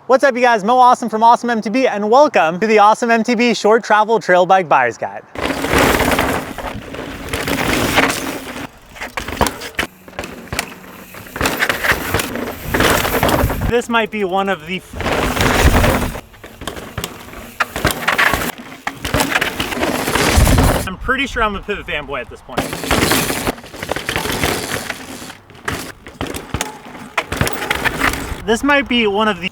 What's up you guys, Mo Awesome from Awesome MTB and welcome to the Awesome MTB Short Travel Trail Bike Buyer's Guide. This might be one of the I'm pretty sure I'm a pivot fanboy at this point. This might be one of the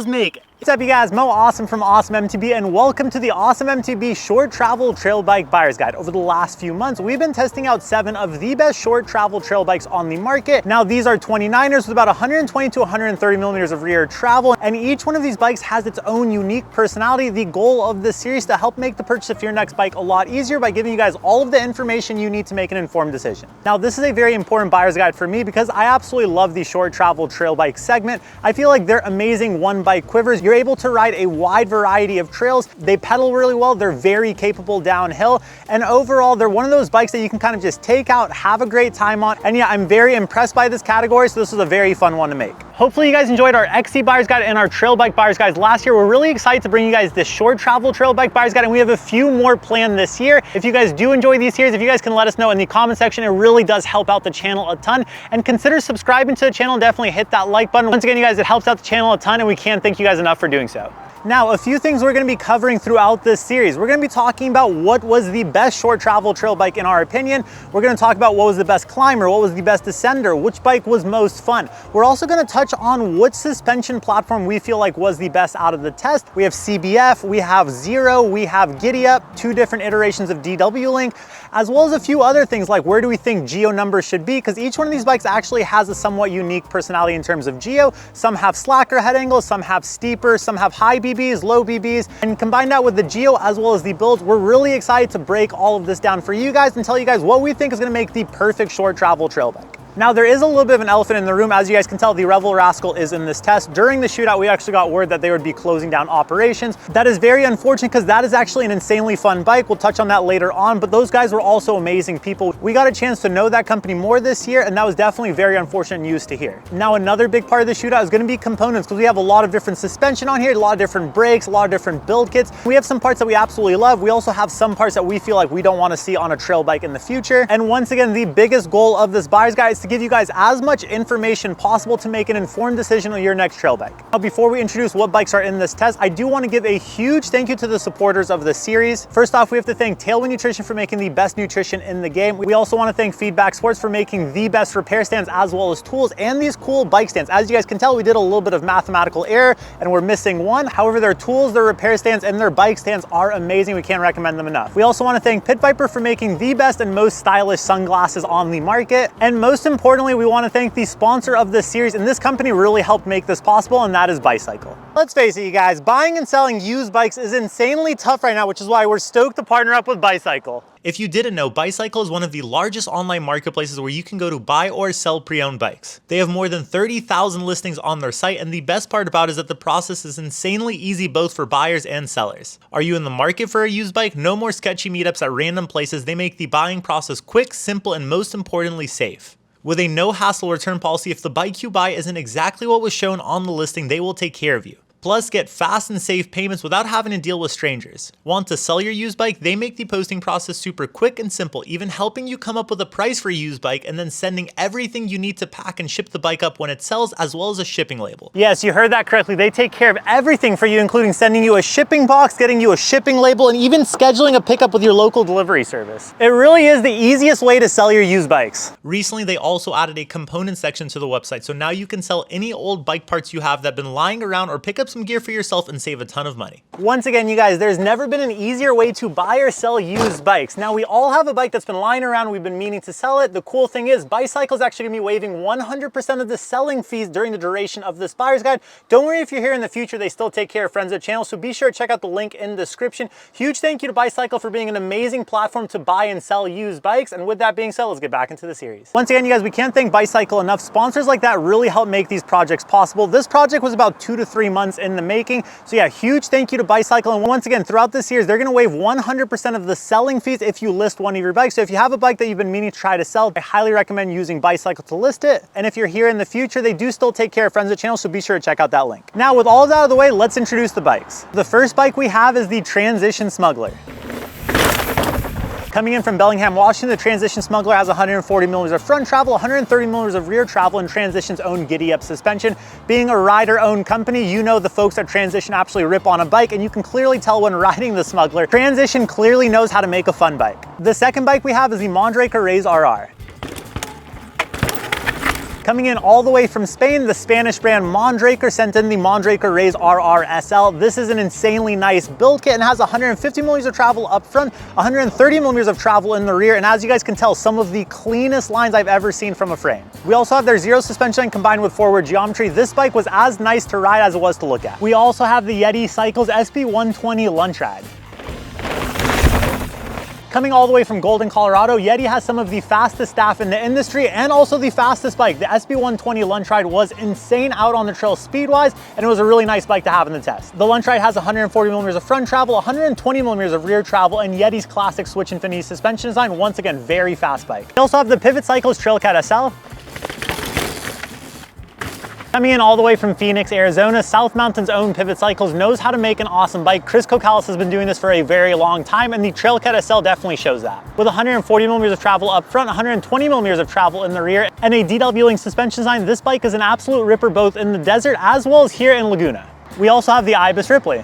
make. What's up you guys, Mo Awesome from Awesome MTB and welcome to the Awesome MTB Short Travel Trail Bike Buyer's Guide. Over the last few months, we've been testing out 7 of the best short travel trail bikes on the market. Now these are 29ers with about 120 to 130 millimeters of rear travel, and each one of these bikes has its own unique personality. The goal of this series is to help make the purchase of your next bike a lot easier by giving you guys all of the information you need to make an informed decision. Now this is a very important buyer's guide for me because I absolutely love the short travel trail bike segment. I feel like they're amazing one bike quivers. You're able to ride a wide variety of trails. They pedal really well. They're very capable downhill. And overall, they're one of those bikes that you can kind of just take out, have a great time on. And yeah, I'm very impressed by this category. So this is a very fun one to make. Hopefully you guys enjoyed our XC Buyer's Guide and our Trail Bike Buyer's Guides last year. We're really excited to bring you guys this short travel trail bike buyer's guide, and we have a few more planned this year. If you guys do enjoy these series, if you guys can let us know in the comment section, it really does help out the channel a ton. And consider subscribing to the channel and definitely hit that like button. Once again, you guys, it helps out the channel a ton and we can't thank you guys enough for doing so. Now, a few things we're going to be covering throughout this series. We're going to be talking about what was the best short travel trail bike in our opinion. We're going to talk about what was the best climber, what was the best descender, which bike was most fun. We're also going to touch on what suspension platform we feel like was the best out of the test. We have CBF, we have Zero, we have Giddyup, 2 different iterations of DW Link, as well as a few other things like where do we think geo numbers should be, because each one of these bikes actually has a somewhat unique personality in terms of geo. Some have slacker head angles, some have steeper, some have high BBs, low BBs, and combine that with the geo as well as the builds. We're really excited to break all of this down for you guys and tell you guys what we think is going to make the perfect short travel trail bike. Now there is a little bit of an elephant in the room. As you guys can tell, the Revel Rascal is in this test. During the shootout, we actually got word that they would be closing down operations. That is very unfortunate because that is actually an insanely fun bike. We'll touch on that later on, but those guys were also amazing people. We got a chance to know that company more this year, and that was definitely very unfortunate news to hear. Now another big part of the shootout is going to be components, because we have a lot of different suspension on here, a lot of different brakes, a lot of different build kits. We have some parts that we absolutely love. We also have some parts that we feel like we don't want to see on a trail bike in the future. And once again, the biggest goal of this buyer's guide is to give you guys as much information possible to make an informed decision on your next trail bike. Now, before we introduce what bikes are in this test, I do want to give a huge thank you to the supporters of this series. First off, we have to thank Tailwind Nutrition for making the best nutrition in the game. We also want to thank Feedback Sports for making the best repair stands as well as tools and these cool bike stands. As you guys can tell, we did a little bit of mathematical error and we're missing one. However, their tools, their repair stands, and their bike stands are amazing. We can't recommend them enough. We also want to thank Pit Viper for making the best and most stylish sunglasses on the market. And most importantly, we want to thank the sponsor of this series, and this company really helped make this possible, and that is Bicycle. Let's face it, you guys, buying and selling used bikes is insanely tough right now, which is why we're stoked to partner up with Bicycle. If you didn't know, Bicycle is one of the largest online marketplaces where you can go to buy or sell pre-owned bikes. They have more than 30,000 listings on their site, and the best part about it is that the process is insanely easy both for buyers and sellers. Are you in the market for a used bike? No more sketchy meetups at random places. They make the buying process quick, simple, and most importantly, safe. With a no-hassle return policy, if the bike you buy isn't exactly what was shown on the listing, they will take care of you. Plus, get fast and safe payments without having to deal with strangers. Want to sell your used bike? They make the posting process super quick and simple, even helping you come up with a price for a used bike and then sending everything you need to pack and ship the bike up when it sells, as well as a shipping label. Yes, you heard that correctly. They take care of everything for you, including sending you a shipping box, getting you a shipping label, and even scheduling a pickup with your local delivery service. It really is the easiest way to sell your used bikes. Recently, they also added a component section to the website, so now you can sell any old bike parts you have that have been lying around or pick up some gear for yourself and save a ton of money. Once again, you guys, there's never been an easier way to buy or sell used bikes. Now, we all have a bike that's been lying around. We've been meaning to sell it. The cool thing is Bicycle is actually gonna be waiving 100% of the selling fees during the duration of this buyer's guide. Don't worry if you're here in the future, they still take care of friends of the channel. So be sure to check out the link in the description. Huge thank you to Bicycle for being an amazing platform to buy and sell used bikes. And with that being said, let's get back into the series. Once again, you guys, we can't thank Bicycle enough. Sponsors like that really help make these projects possible. This project was about 2 to 3 months months in the making. So yeah, huge thank you to Bicycle. And once again, throughout this series, they're gonna waive 100% of the selling fees if you list one of your bikes. So if you have a bike that you've been meaning to try to sell, I highly recommend using Bicycle to list it. And if you're here in the future, they do still take care of friends of the channel, so be sure to check out that link. Now, with all of that out of the way, let's introduce the bikes. The first bike we have is the Transition Smuggler. Coming in from Bellingham, Washington, the Transition Smuggler has 140 millimeters of front travel, 130 millimeters of rear travel, and Transition's own Giddy Up suspension. Being a rider-owned company, you know the folks at Transition absolutely rip on a bike, and you can clearly tell when riding the Smuggler. Transition clearly knows how to make a fun bike. The second bike we have is the Mondraker Race RR. Coming in all the way from Spain, the Spanish brand Mondraker sent in the Mondraker Race RR SL. This is an insanely nice build kit and has 150 millimeters of travel up front, 130 millimeters of travel in the rear, and as you guys can tell, some of the cleanest lines I've ever seen from a frame. We also have their Zero suspension line combined with forward geometry. This bike was as nice to ride as it was to look at. We also have the Yeti Cycles SB120 Lunch Ride. Coming all the way from Golden, Colorado, Yeti has some of the fastest staff in the industry and also the fastest bike. The SB120 Lunch Ride was insane out on the trail speed-wise, and it was a really nice bike to have in the test. The Lunch Ride has 140 millimeters of front travel, 120 millimeters of rear travel, and Yeti's classic Switch Infinity suspension design. Once again, very fast bike. We also have the Pivot Cycles Trailcat SL. Coming in all the way from Phoenix, Arizona, South Mountain's own Pivot Cycles knows how to make an awesome bike. Chris Kokalis has been doing this for a very long time, and the Trailcat SL definitely shows that. With 140 millimeters of travel up front, 120 millimeters of travel in the rear, and a DW Link suspension design, this bike is an absolute ripper both in the desert as well as here in Laguna. We also have the Ibis Ripley.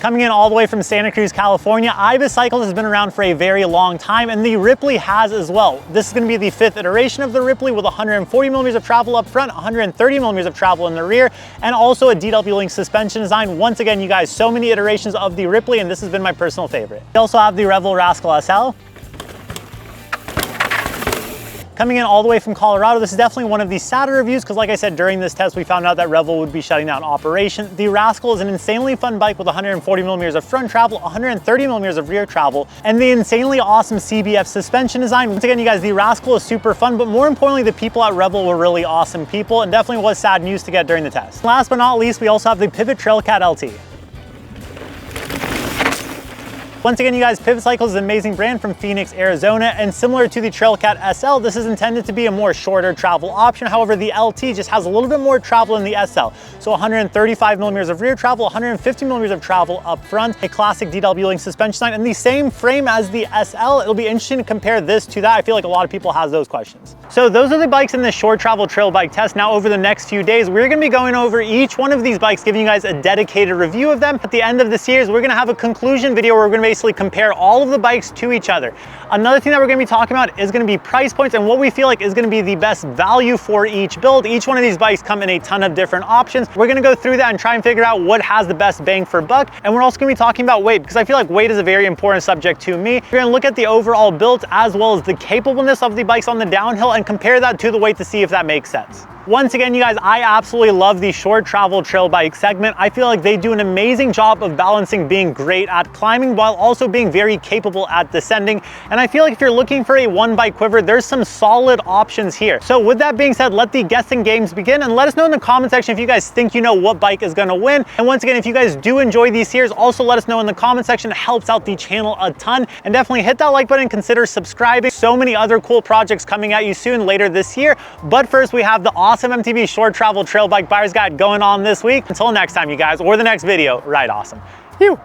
Coming in all the way from Santa Cruz, California, Ibis Cycles has been around for a very long time, and the Ripley has as well. This is going to be the 5th iteration of the Ripley with 140 millimeters of travel up front, 130 millimeters of travel in the rear, and also a DW Link suspension design. Once again, you guys, so many iterations of the Ripley, and this has been my personal favorite. We also have the Revel Rascal SL. Coming in all the way from Colorado, this is definitely one of the sadder reviews because like I said, during this test, we found out that Revel would be shutting down operation. The Rascal is an insanely fun bike with 140 millimeters of front travel, 130 millimeters of rear travel, and the insanely awesome CBF suspension design. Once again, you guys, the Rascal is super fun, but more importantly, the people at Revel were really awesome people and definitely was sad news to get during the test. Last but not least, we also have the Pivot Trailcat LT. Once again, you guys, Pivot Cycles is an amazing brand from Phoenix, Arizona, and similar to the Trailcat SL, this is intended to be a more shorter travel option. However, the LT just has a little bit more travel in the SL. So 135 millimeters of rear travel, 150 millimeters of travel up front, a classic DW Link suspension design, and the same frame as the SL. It'll be interesting to compare this to that. I feel like a lot of people have those questions. So those are the bikes in the short travel trail bike test. Now, over the next few days, we're gonna be going over each one of these bikes, giving you guys a dedicated review of them. At the end of this series, we're gonna have a conclusion video where we're gonna basically compare all of the bikes to each other. Another thing that we're gonna be talking about is gonna be price points and what we feel like is gonna be the best value for each build. Each one of these bikes come in a ton of different options. We're gonna go through that and try and figure out what has the best bang for buck. And we're also gonna be talking about weight because I feel like weight is a very important subject to me. We're gonna look at the overall build as well as the capableness of the bikes on the downhill and compare that to the weight to see if that makes sense. Once again, you guys, I absolutely love the short travel trail bike segment. I feel like they do an amazing job of balancing being great at climbing while also being very capable at descending. And I feel like if you're looking for a one bike quiver, there's some solid options here. So with that being said, let the guessing games begin and let us know in the comment section if you guys think you know what bike is gonna win. And once again, if you guys do enjoy these series, also let us know in the comment section. It helps out the channel a ton. And definitely hit that like button and consider subscribing. So many other cool projects coming at you soon later this year. But first, we have the awesome MTB short travel trail bike buyer's guide going on this week. Until next time, you guys, or the next video, ride awesome. Phew.